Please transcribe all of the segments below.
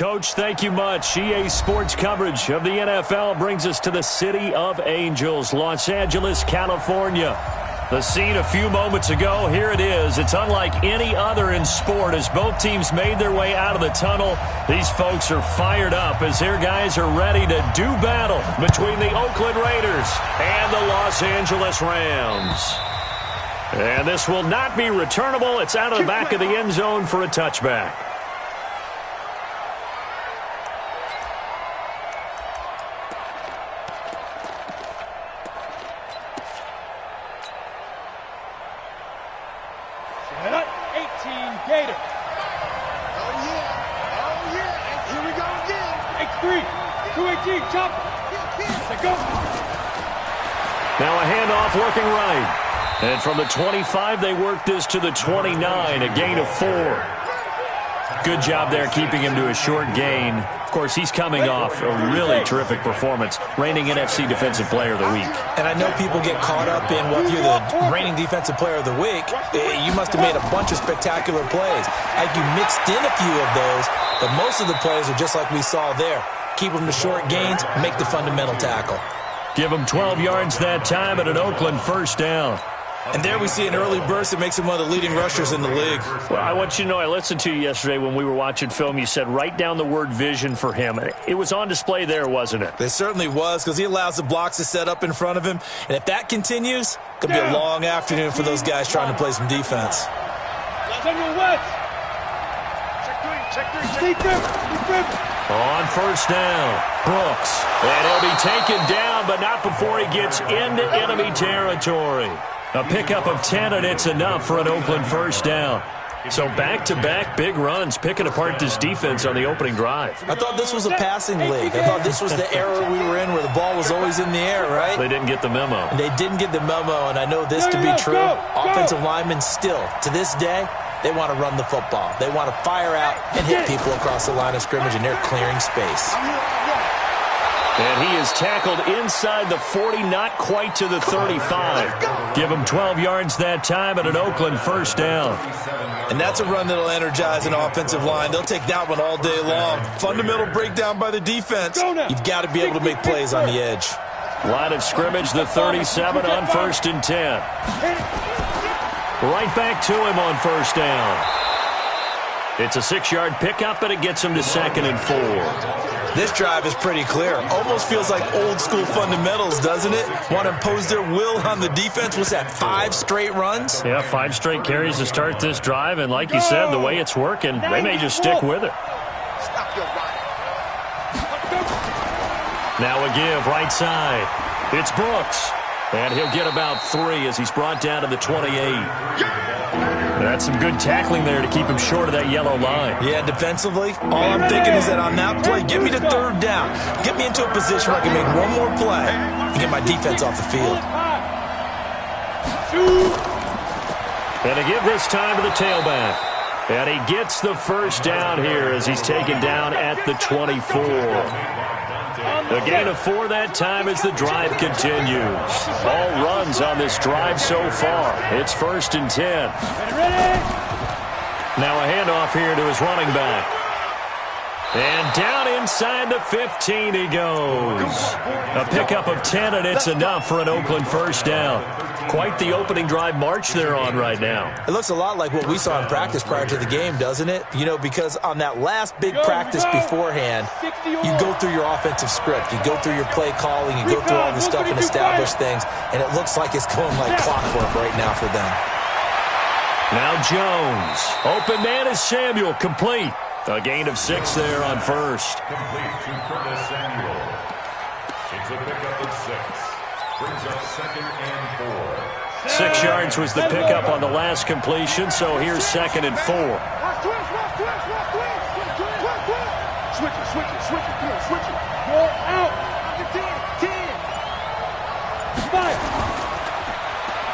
Coach, thank you much. EA Sports coverage of the NFL brings us to the City of Angels, Los Angeles, California. The scene a few moments ago, here it is. It's unlike any other in sport as both teams made their way out of the tunnel. These folks are fired up as their guys are ready to do battle between the Oakland Raiders and the Los Angeles Rams. And this will not be returnable. It's out of the back of the end zone for a touchback. Now a handoff looking right. And from the 25, they work this to the 29, a gain of 4. Good job there keeping him to a short gain. Of course, he's coming off a really terrific performance, reigning NFC Defensive Player of the Week. And I know people get caught up in, well, if you're the reigning Defensive Player of the Week, you must have made a bunch of spectacular plays. Like you mixed in a few of those, but most of the plays are just like we saw there. Keep them to short gains, make the fundamental tackle. Give him 12 yards that time and an Oakland first down. And there we see an early burst that makes him one of the leading rushers in the league. Well, I want you to know, I listened to you yesterday when we were watching film. You said write down the word vision for him. It was on display there, wasn't it? It certainly was, because he allows the blocks to set up in front of him. And if that continues, it could be a long afternoon for those guys trying to play some defense. On first down, Brooks. And he'll be taken down, but not before he gets into enemy territory. A pickup of 10, and it's enough for an Oakland first down. So back-to-back big runs, picking apart this defense on the opening drive. I thought this was a passing league. I thought this was the era we were in where the ball was always in the air, right? They didn't get the memo. And they didn't get the memo, and I know this to be true. Offensive linemen still, to this day, they want to run the football. They want to fire out and hit people across the line of scrimmage, and they're clearing space. And he is tackled inside the 40, not quite to the 35. Give him 12 yards that time and an Oakland first down. And that's a run that'll energize an offensive line. They'll take that one all day long. Fundamental breakdown by the defense. You've got to be able to make plays on the edge. Line of scrimmage, the 37 on first and 10. Right back to him on first down. It's a 6-yard pickup, and it gets him to 2nd and 4. This drive is pretty clear. Almost feels like old-school fundamentals, doesn't it? Want to impose their will on the defense. Was that 5 straight runs? Yeah, 5 straight carries to start this drive, and like you said, the way it's working, they may just stick with it. Now a give, right side. It's Brooks. And he'll get about 3 as he's brought down to the 28. That's some good tackling there to keep him short of that yellow line. Yeah, defensively, all I'm thinking is that on that play, get me to 3rd down. Get me into a position where I can make one more play and get my defense off the field. And to give this time to the tailback. And he gets the first down here as he's taken down at the 24. A gain of 4 that time as the drive continues. All runs on this drive so far. It's 1st and 10. Now a handoff here to his running back. And down inside the 15 he goes. A pickup of 10, and it's enough for an Oakland first down. Quite the opening drive march they're on right now. It looks a lot like what we saw in practice prior to the game, doesn't it? You know, because on that last big practice beforehand, you go through your offensive script. You go through your play calling. You go through all the stuff and establish things. And it looks like it's going like clockwork right now for them. Now Jones. Open man is Samuel. Complete. A gain of 6 there on first. Complete to Curtis Samuel. It's a pickup of 6. Brings up 2nd and 4. 6 yards was the pickup on the last completion, so here's 2nd and 4. Switch it. Go out. 10.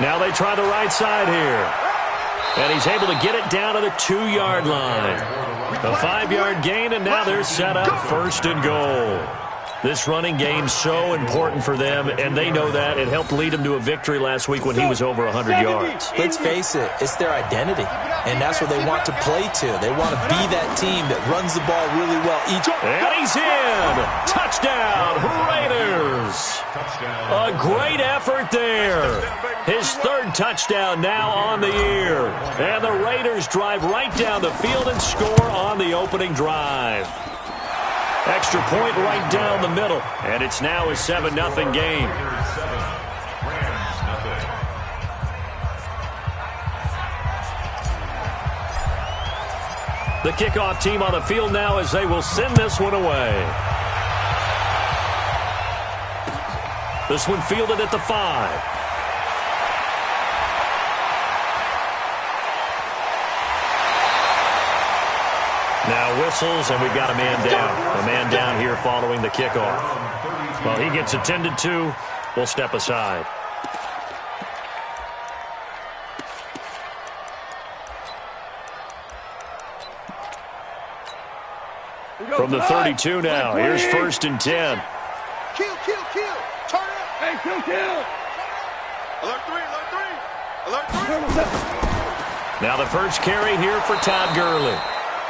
Now they try the right side here. And he's able to get it down to the 2-yard line. A 5-yard gain, and now they're set up 1st and goal. This running game's so important for them, and they know that. It helped lead them to a victory last week when he was over 100 yards. Let's face it, it's their identity, and that's what they want to play to. They want to be that team that runs the ball really well. And he's in! Touchdown, Raiders! A great effort there. His third touchdown now on the year. And the Raiders drive right down the field and score on the opening drive. Extra point right down the middle. And it's now a 7-0 game. The kickoff team on the field now as they will send this one away. This one fielded at the 5. Now whistles, and we've got a man down. A man down here following the kickoff. Well, he gets attended to. We'll step aside. From the 32 now, here's 1st and 10. Kill. Turn it. Hey, kill. Alert 3. Now the first carry here for Todd Gurley.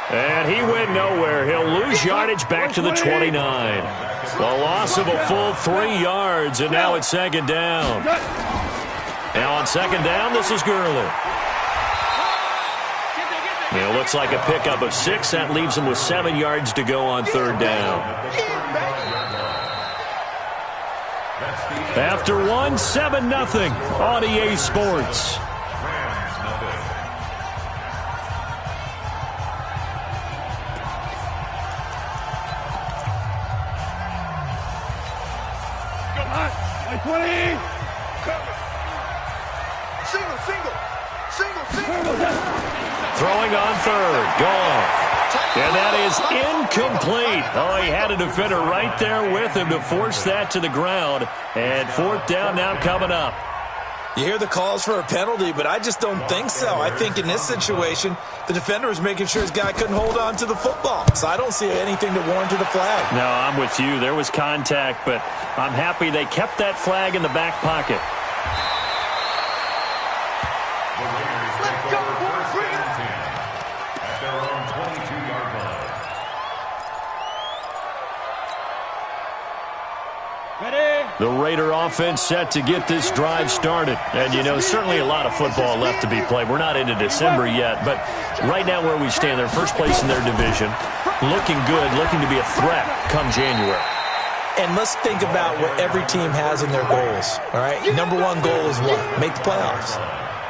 And he went nowhere. He'll lose yardage back to the 29. The loss of a full 3 yards, and now it's 2nd down. Now on 2nd down, this is Gurley. It looks like a pickup of 6. That leaves him with 7 yards to go on 3rd down. After 1, 7-0 on EA Sports. Throwing on 3rd. Goff. And that is incomplete. Oh, he had a defender right there with him to force that to the ground. And 4th down now coming up. You hear the calls for a penalty, but I just don't think so. I think in this situation, the defender was making sure his guy couldn't hold on to the football. So I don't see anything that warranted a flag. No, I'm with you. There was contact, but I'm happy they kept that flag in the back pocket. The Raider offense set to get this drive started. And, you know, certainly a lot of football left to be played. We're not into December yet, but right now where we stand, they're first place in their division. Looking good, looking to be a threat come January. And let's think about what every team has in their goals, all right? Number 1 goal is what? Make the playoffs.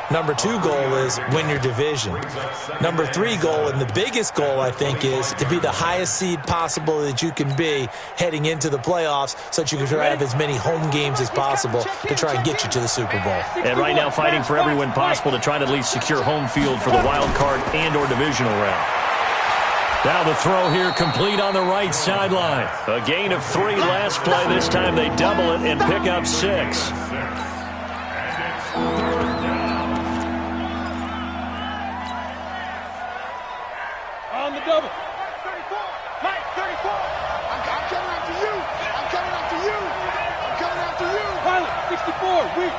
Number 2 goal is win your division. Number 3 goal, and the biggest goal, I think, is to be the highest seed possible that you can be heading into the playoffs so that you can try to have as many home games as possible to try and get you to the Super Bowl. And right now fighting for every win possible to try to at least secure home field for the wild card and or divisional round. Now the throw here complete on the right sideline. A gain of 3 last play. This time they double it and pick up 6. On the double. 34. Mike, 34. I'm coming after you. I'm coming after you. I'm coming after you. Pilot, 64. Weak.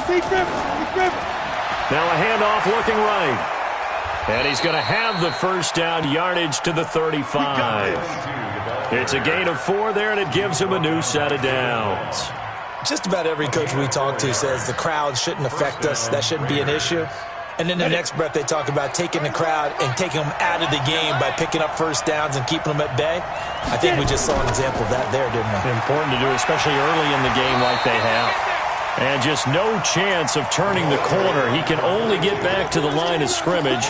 Big Griffin. Now a handoff looking right. And he's going to have the first down, yardage to the 35. It's a gain of 4 there, and it gives him a new set of downs. Just about every coach we talk to says the crowd shouldn't affect us. That shouldn't be an issue. And then the next breath they talk about taking the crowd and taking them out of the game by picking up first downs and keeping them at bay. I think we just saw an example of that there, didn't we? Important to do, especially early in the game like they have. And just no chance of turning the corner. He can only get back to the line of scrimmage.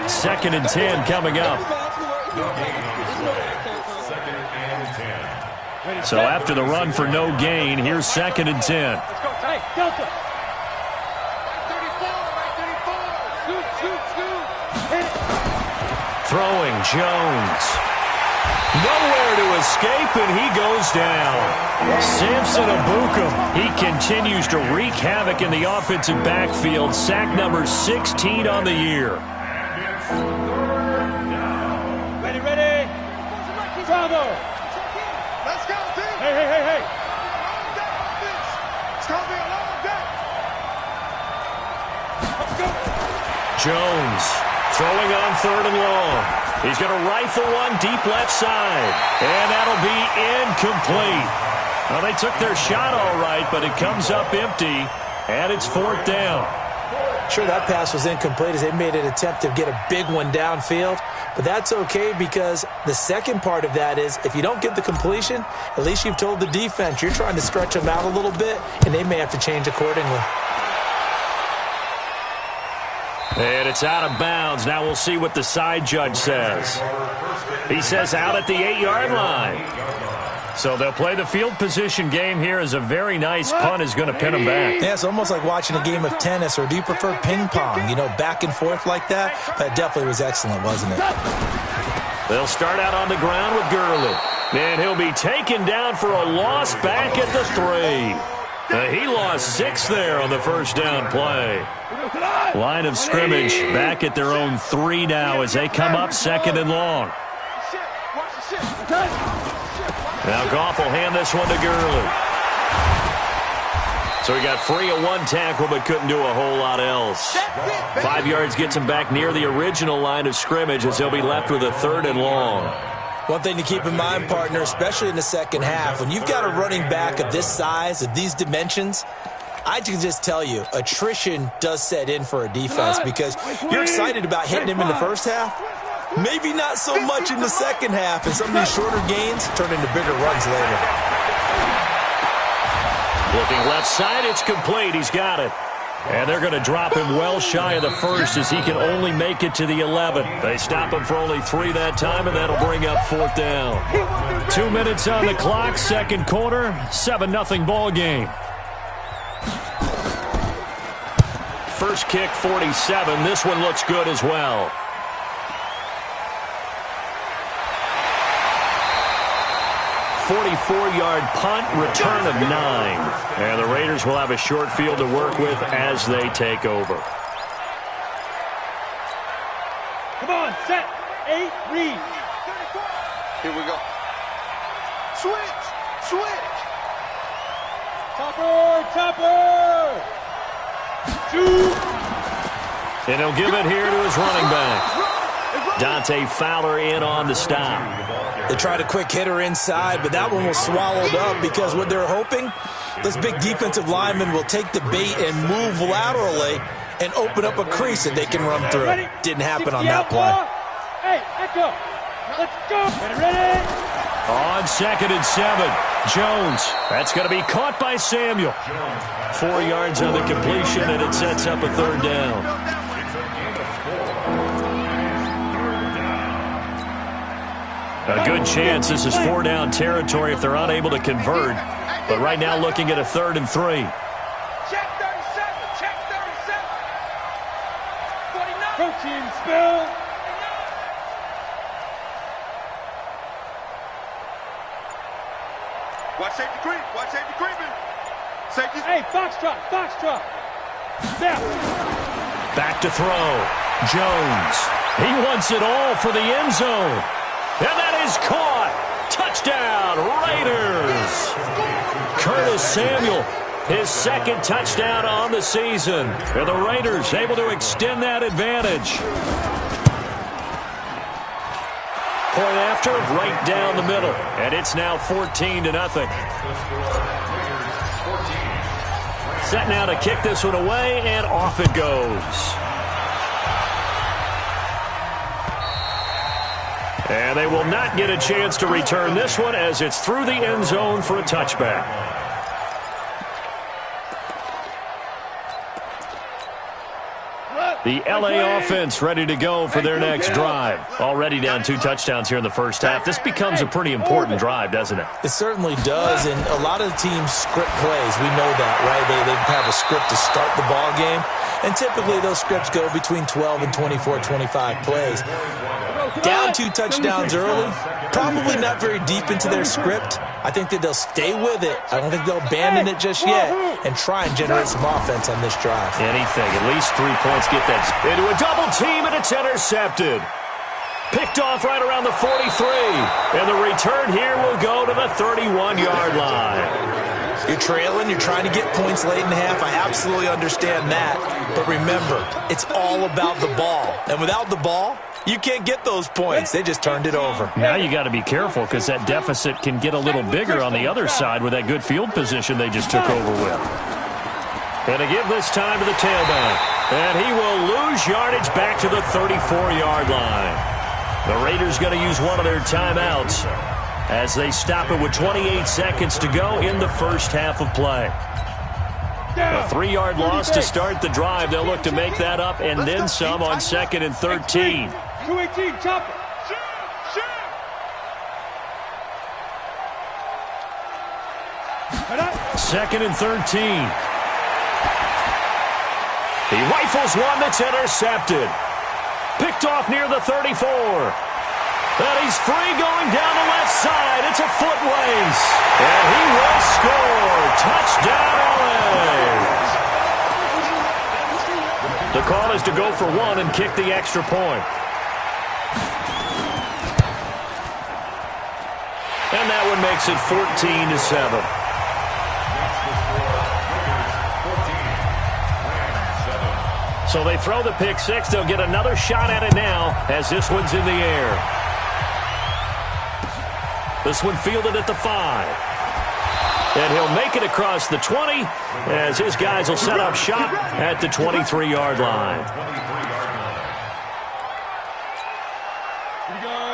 2nd and 10 coming up. So after the run for no gain, here's 2nd and 10. Throwing Jones. Nowhere to escape, and he goes down. Samson Abukum, he continues to wreak havoc in the offensive backfield. Sack number 16 on the year. Ready. Bravo. hey. It's going to be a long day. Let's go. Jones throwing on 3rd and long. He's going to rifle one deep left side. And that'll be incomplete. Well, they took their shot all right, but it comes up empty, and it's 4th down. Sure, that pass was incomplete as they made an attempt to get a big one downfield. But that's okay because the second part of that is if you don't get the completion, at least you've told the defense you're trying to stretch them out a little bit, and they may have to change accordingly. And it's out of bounds. Now we'll see what the side judge says. He says out at the 8-yard line. So they'll play the field position game here as a very nice punt is going to pin them back. Yeah, it's almost like watching a game of tennis, or do you prefer ping pong? You know, back and forth like that? But it definitely was excellent, wasn't it? They'll start out on the ground with Gurley. And he'll be taken down for a loss back at the 3. He lost 6 there on the first down play. Line of scrimmage back at their own 3 now as they come up 2nd and long. Now Goff will hand this one to Gurley. So he got free of 1 tackle but couldn't do a whole lot else. 5 yards gets him back near the original line of scrimmage as he'll be left with a 3rd and long. One thing to keep in mind, partner, especially in the second half, when you've got a running back of this size, of these dimensions, I can just tell you, attrition does set in for a defense because you're excited about hitting him in the first half. Maybe not so much in the second half, and some of these shorter gains turn into bigger runs later. Looking left side, it's complete. He's got it. And they're going to drop him well shy of the 1st as he can only make it to the 11. They stop him for only 3 that time, and that'll bring up 4th down. 2 minutes on the clock, 2nd quarter, 7-0 ball game. First kick, 47. This one looks good as well. .44-yard punt, return of 9. And the Raiders will have a short field to work with as they take over. Come on, set, 8, read. Here we go. Switch, switch. Topper. 2. And he'll give it here to his running back. Dante Fowler in on the stop. They tried a quick hitter inside, but that one was swallowed up because what they're hoping, this big defensive lineman will take the bait and move laterally and open up a crease that they can run through. Didn't happen on that play. Hey, Echo, let's go. Ready? On 2nd and 7, Jones. That's going to be caught by Samuel. 4 yards on the completion, and it sets up a 3rd down. A good chance this is 4-down territory if they're unable to convert. But right now looking at a 3rd and 3. Check 37, check 37. 49. Protein spill. Watch safety creep. Watch safety creeping. Safety. Hey, foxtrot. Snap. Back to throw. Jones. He wants it all for the end zone. And that is caught. Touchdown, Raiders. Curtis Samuel, his 2nd touchdown on the season. And the Raiders able to extend that advantage. Point after, right down the middle. And it's now 14-0. Set now to kick this one away, and off it goes. And they will not get a chance to return this one as it's through the end zone for a touchback. The LA offense ready to go for their next drive. Already down 2 touchdowns here in the first half. This becomes a pretty important drive, doesn't it? It certainly does, and a lot of the teams script plays. We know that, right? They have a script to start the ball game, and typically those scripts go between 12 and 24, 25 plays. Down 2 touchdowns early, probably not very deep into their script. I think that they'll stay with it. I don't think they'll abandon it just yet and try and generate some offense on this drive. Anything, at least 3 points, get that into a double team, and it's intercepted. Picked off right around the 43. And the return here will go to the 31-yard line. You're trailing. You're trying to get points late in the half. I absolutely understand that. But remember, it's all about the ball. And without the ball, you can't get those points. They just turned it over. Now you got to be careful because that deficit can get a little bigger on the other side with that good field position they just took over with. And to give this time to the tailback. And he will lose yardage back to the 34-yard line. The Raiders going to use one of their timeouts as they stop it with 28 seconds to go in the first half of play. A 3-yard loss to start the drive. They'll look to make that up and then some on 2nd and 13. 218, chop it. 2nd and 13. He rifles one that's intercepted. Picked off near the 34. And he's free going down the left side. It's a foot race. And he will score. Touchdown, LA. The call is to go for one and kick the extra point. And that one makes it 14-7. So they throw the pick six. They'll get another shot at it now as this one's in the air. This one fielded at the 5. And he'll make it across the 20 as his guys will set up shop at the 23-yard line.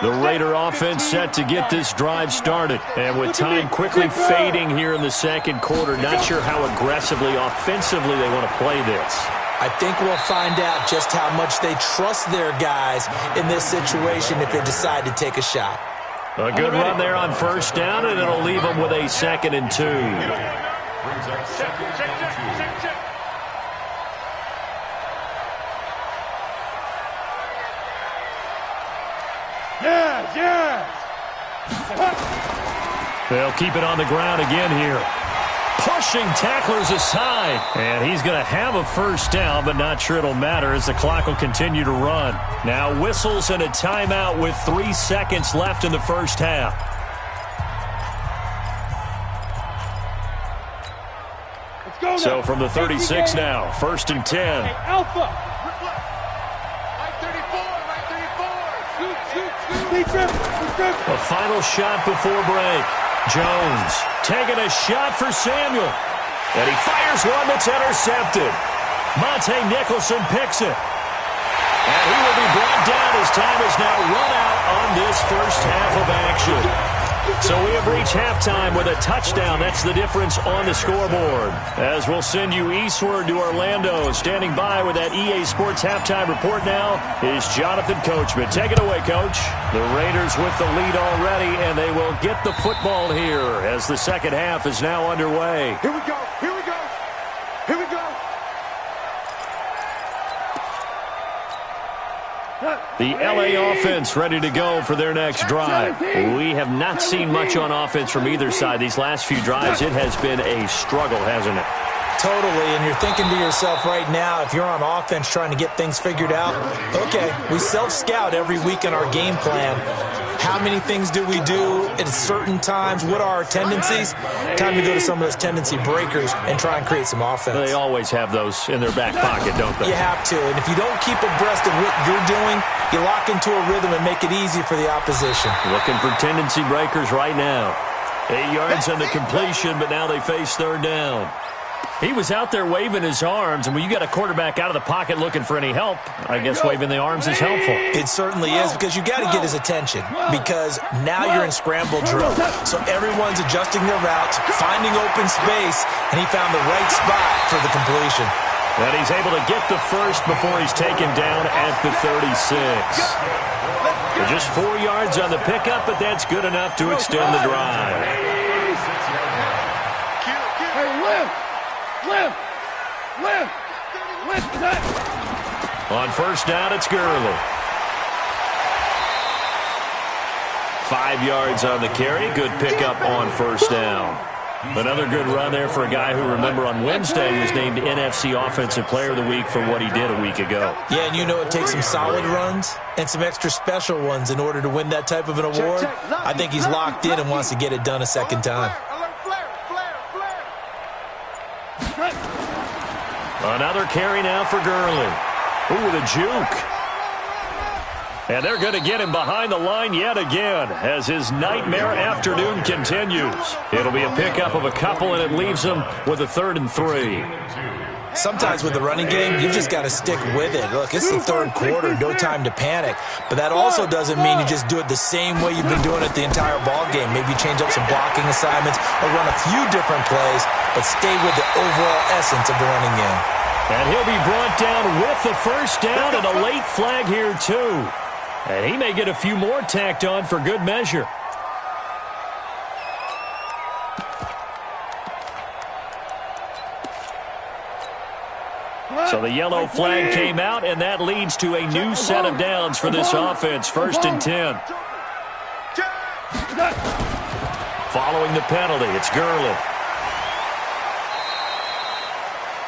The Raider offense set to get this drive started. And with time quickly fading here in the second quarter, not sure how aggressively, offensively they want to play this. I think we'll find out just how much they trust their guys in this situation if they decide to take a shot. A good run there on first down, and it'll leave them with a 2nd and 2. Yes. They'll keep it on the ground again here. Pushing tacklers aside. And he's going to have a first down, but not sure it'll matter as the clock will continue to run. Now whistles and a timeout with 3 seconds left in the first half. Let's go now. So from the 36 now, 1st and 10. Hey, Alpha. Right 34. Shoot. A final shot before break. Jones taking a shot for Samuel. And he fires one that's intercepted. Monte Nicholson picks it. And he will be brought down as time is now run out on this first half of action. So we have reached halftime with a touchdown. That's the difference on the scoreboard. As we'll send you eastward to Orlando. Standing by with that EA Sports halftime report now is Jonathan Coachman. Take it away, Coach. The Raiders with the lead already, and they will get the football here as the second half is now underway. Here we go. The LA offense ready to go for their next drive. We have not seen much on offense from either side. These last few drives, it has been a struggle, hasn't it? Totally, and you're thinking to yourself right now, if you're on offense trying to get things figured out, okay, we self-scout every week in our game plan. How many things do we do at certain times? What are our tendencies? Time to go to some of those tendency breakers and try and create some offense. They always have those in their back pocket, don't they? You have to, and if you don't keep abreast of what you're doing, you lock into a rhythm and make it easy for the opposition. Looking for tendency breakers right now. 8 yards on the completion, but now they face third down. He was out there waving his arms, and when you got a quarterback out of the pocket looking for any help, I guess waving the arms is helpful. It certainly is, because you got to get his attention, because now you're in scramble drill. So everyone's adjusting their routes, finding open space, and he found the right spot for the completion. And he's able to get the first before he's taken down at the 36. Just 4 yards on the pickup, but that's good enough to extend the drive. On first down, it's Gurley. 5 yards on the carry. Good pickup on first down. Another good run there for a guy who, remember, on Wednesday was named NFC Offensive Player of the Week for what he did a week ago. Yeah, and you know it takes some solid runs and some extra special ones in order to win that type of an award. I think he's locked in and wants to get it done a second time. Another carry now for Gurley. Ooh, the juke. And they're going to get him behind the line yet again as his nightmare afternoon continues. It'll be a pickup of a couple, and it leaves him with a 3rd and 3. Sometimes with the running game, you've just got to stick with it. Look, it's the third quarter, no time to panic. But that also doesn't mean you just do it the same way you've been doing it the entire ball game. Maybe change up some blocking assignments or run a few different plays, but stay with the overall essence of the running game. And he'll be brought down with the first down and a late flag here, too. And he may get a few more tacked on for good measure. So the yellow flag came out, and that leads to a new set of downs for this offense. 1st and 10. Following the penalty, it's Gurley.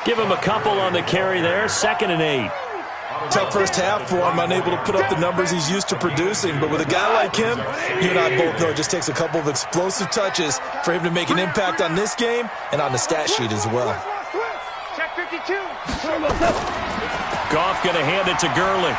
Give him a couple on the carry there. 2nd and 8. Tough first half for him, unable to put up the numbers he's used to producing. But with a guy like him, you and I both know it just takes a couple of explosive touches for him to make an impact on this game and on the stat sheet as well. Check 52. Goff going to hand it to Gurley.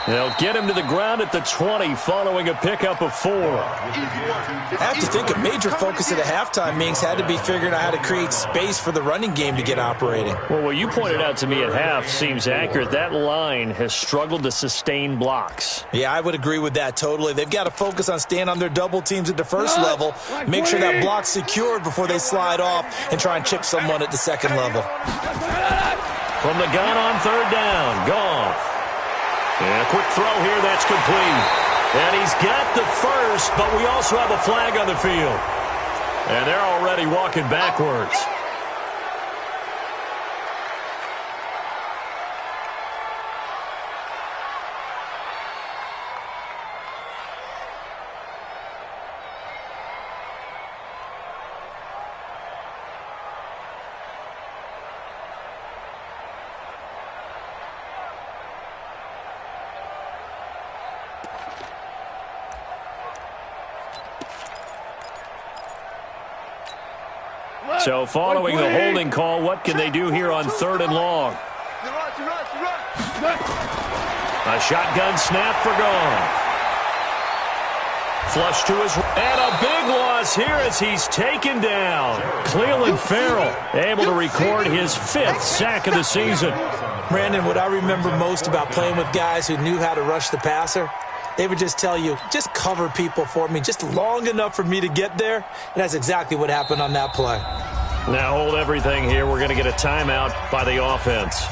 They'll get him to the ground at the 20 following a pickup of 4. I have to think a major focus at the halftime, Minks, had to be figuring out how to create space for the running game to get operating. Well, what you pointed out to me at half seems accurate. That line has struggled to sustain blocks. Yeah, I would agree with that totally. They've got to focus on staying on their double teams at the first level, make sure that block's secured before they slide off and try and chip someone at the second level. From the gun on 3rd down, Goff. And a quick throw here, that's complete. And he's got the first, but we also have a flag on the field. And they're already walking backwards. So following the holding call, what can they do here on 3rd and long? A shotgun snap for Goff. Flush to his and a big loss here as he's taken down. Cleveland Farrell able to record his 5th sack of the season. Brandon, what I remember most about playing with guys who knew how to rush the passer, they would just tell you, just cover people for me, just long enough for me to get there. And that's exactly what happened on that play. Now hold everything here. We're going to get a timeout by the offense.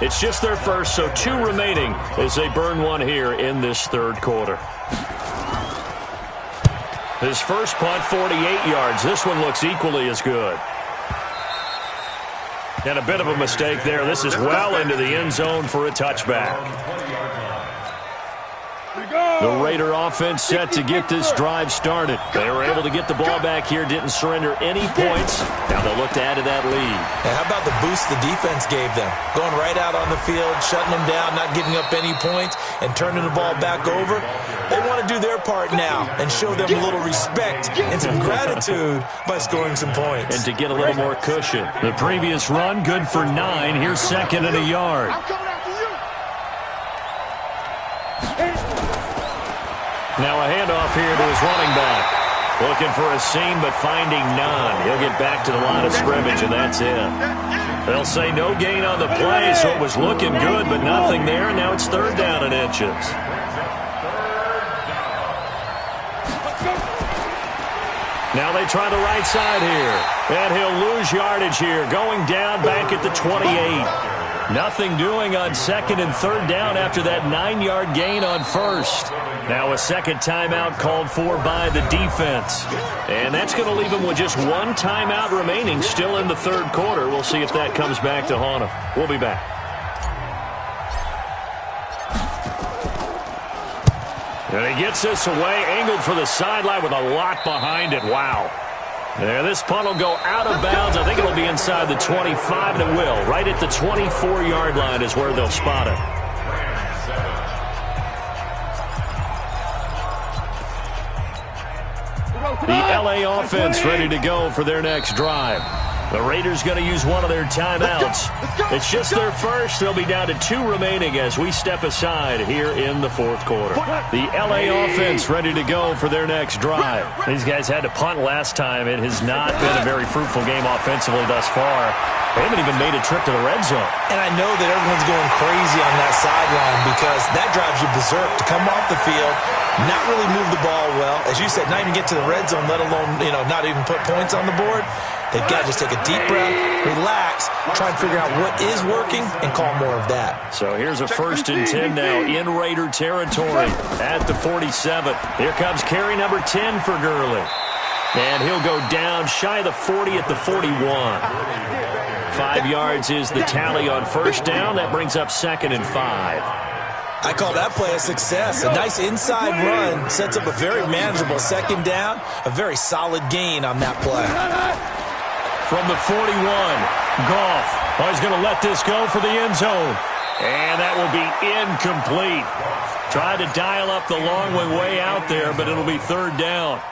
It's just their first, so 2 remaining as they burn one here in this 3rd quarter. His first punt, 48 yards. This one looks equally as good. And a bit of a mistake there. This is well into the end zone for a touchback. The Raider offense set to get this drive started. They were able to get the ball back here, didn't surrender any points. Now they'll look to add to that lead. And how about the boost the defense gave them? Going right out on the field, shutting them down, not giving up any points, and turning the ball back over. They want to do their part now and show them a little respect and some gratitude by scoring some points. And to get a little more cushion. The previous run, good for 9. Here's 2nd and a yard. Now a handoff here to his running back. Looking for a seam, but finding none. He'll get back to the line of scrimmage, and that's it. They'll say no gain on the play, so it was looking good, but nothing there. Now it's 3rd down and inches. Now they try the right side here. And he'll lose yardage here, going down back at the 28. Nothing doing on 2nd and 3rd down after that 9-yard gain on 1st. Now a second timeout called for by the defense. And that's going to leave them with just 1 timeout remaining still in the 3rd quarter. We'll see if that comes back to haunt them. We'll be back. And he gets this away, angled for the sideline with a lot behind it. Wow. Yeah, this punt will go out of bounds. I think it'll be inside the 25, and it will. Right at the 24-yard line is where they'll spot it. The LA offense ready to go for their next drive. The Raiders going to use one of their timeouts. It's just their first. They'll be down to 2 remaining as we step aside here in the fourth quarter. The LA offense ready to go for their next drive. These guys had to punt last time. It has not been a very fruitful game offensively thus far. They haven't even made a trip to the red zone. And I know that everyone's going crazy on that sideline because that drives you berserk to come off the field, not really move the ball well. As you said, not even get to the red zone, let alone, not even put points on the board. They've got to just take a deep breath, relax, try and figure out what is working, and call more of that. So here's a 1st and 10 now in Raider territory at the 47. Here comes carry number 10 for Gurley. And he'll go down shy of the 40 at the 41. 5 yards is the tally on 1st down. That brings up 2nd and 5. I call that play a success. A nice inside run sets up a very manageable 2nd down. A very solid gain on that play. From the 41, Goff. Oh, he's going to let this go for the end zone. And that will be incomplete. Tried to dial up the long way out there, but it'll be 3rd down.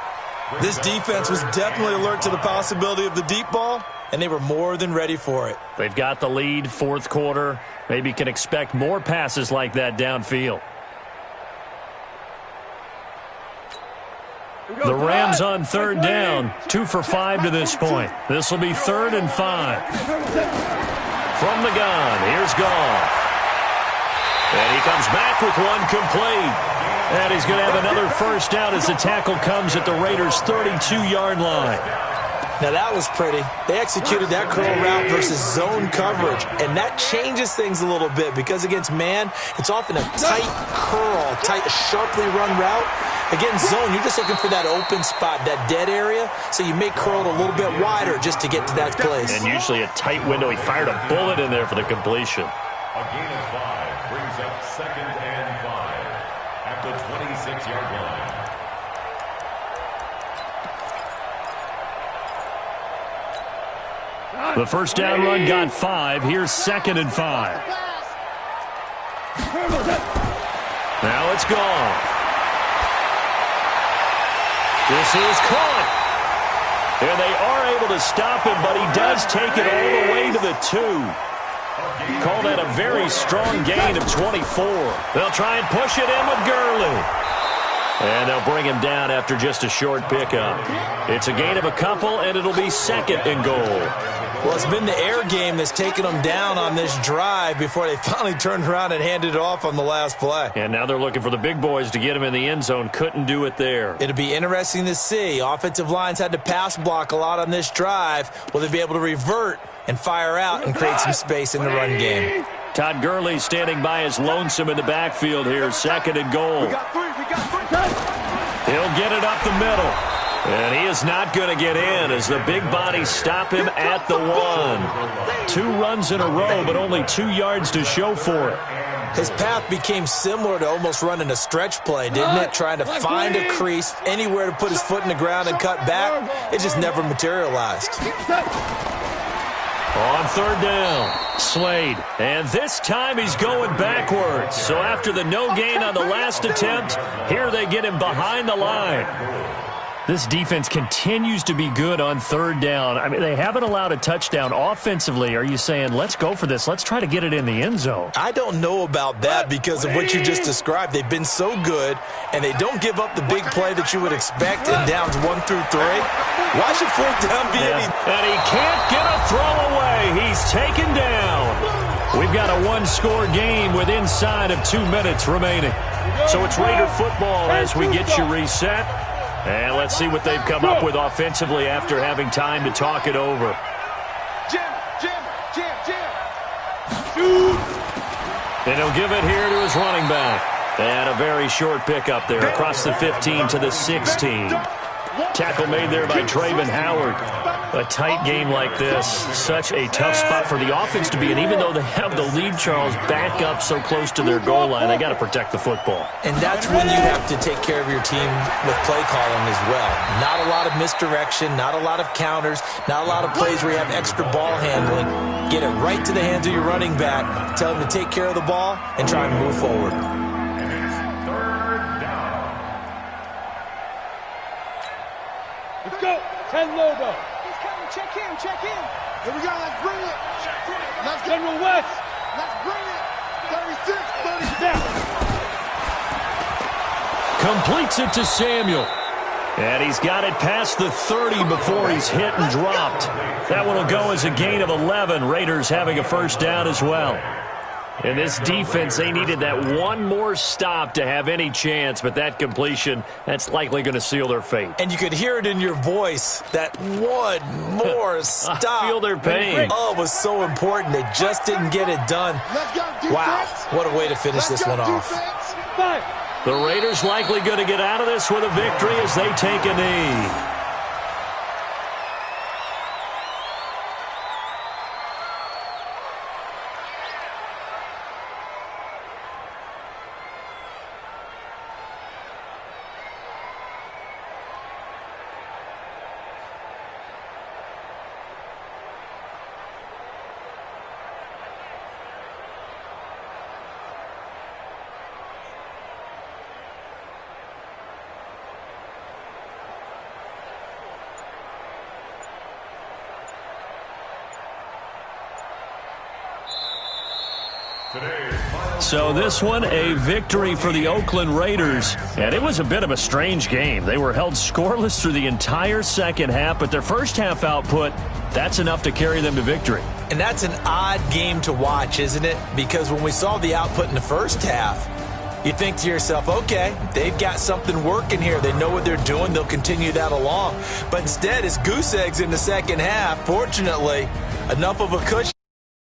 This defense was definitely alert to the possibility of the deep ball, and they were more than ready for it. They've got the lead, 4th quarter. Maybe can expect more passes like that downfield. The Rams on 3rd down, 2 for 5 to this point. This will be 3rd and 5. From the gun, here's Goff. And he comes back with one complete. And he's going to have another 1st down as the tackle comes at the Raiders' 32-yard line. Now, that was pretty. They executed that curl route versus zone coverage, and that changes things a little bit because against man, it's often a tight curl, sharply run route. Against zone, you're just looking for that open spot, that dead area, so you may curl it a little bit wider just to get to that place. And usually a tight window. He fired a bullet in there for the completion. A gain of 5 brings up 2nd and 5 at the 26-yard line. The 1st down run got 5. Here's 2nd and 5. Now it's gone. This is caught. And they are able to stop him, but he does take it all the way to the 2. Call that a very strong gain of 24. They'll try and push it in with Gurley. And they'll bring him down after just a short pickup. It's a gain of a couple, and it'll be 2nd and goal. Well, it's been the air game that's taken them down on this drive before they finally turned around and handed it off on the last play. And now they're looking for the big boys to get him in the end zone. Couldn't do it there. It'll be interesting to see. Offensive lines had to pass block a lot on this drive. Will they be able to revert and fire out and create some space in the run game? Todd Gurley standing by as lonesome in the backfield here. 2nd and goal. He'll get it up the middle. And he is not going to get in as the big bodies stop him at the 1. 2 runs in a row, but only 2 yards to show for it. His path became similar to almost running a stretch play, didn't it? Trying to find a crease, anywhere to put his foot in the ground and cut back. It just never materialized. On 3rd down, Slade. And this time he's going backwards. So after the no gain on the last attempt, here they get him behind the line. This defense continues to be good on 3rd down. I mean, they haven't allowed a touchdown offensively. Are you saying, let's go for this? Let's try to get it in the end zone. I don't know about that because of what you just described. They've been so good, and they don't give up the big play that you would expect in downs 1 through 3. Watch it 4th down be any. And he can't get a throw away. He's taken down. We've got a 1-score game with inside of 2 minutes remaining. So it's Raider football as we get you reset. And let's see what they've come up with offensively after having time to talk it over. Jim. And he'll give it here to his running back. And a very short pickup there across the 15 to the 16. Tackle made there by Traven Howard. A tight game like this, such a tough spot for the offense to be in. Even though they have the lead, Charles, back up so close to their goal line, they got to protect the football. And that's when you have to take care of your team with play calling as well. Not a lot of misdirection, not a lot of counters, not a lot of plays where you have extra ball handling. Get it right to the hands of your running back, tell him to take care of the ball, and try and move forward. Let's go. 10 logo. Check in, check in. Here we go, let's bring it. Let's General West. Let's bring it. 36, 37. Completes it to Samuel. And he's got it past the 30 before he's hit and dropped. That one will go as a gain of 11. Raiders having a first down as well. In this defense, they needed that one more stop to have any chance, but that completion, that's likely going to seal their fate. And you could hear it in your voice, that one more stop. I feel their pain. Oh, it was so important. They just didn't get it done. Wow, what a way to finish this one off. The Raiders likely going to get out of this with a victory as they take a knee. So this one, a victory for the Oakland Raiders. And it was a bit of a strange game. They were held scoreless through the entire second half, but their first half output, that's enough to carry them to victory. And that's an odd game to watch, isn't it? Because when we saw the output in the first half, you think to yourself, okay, they've got something working here. They know what they're doing. They'll continue that along. But instead, it's goose eggs in the second half. Fortunately, enough of a cushion.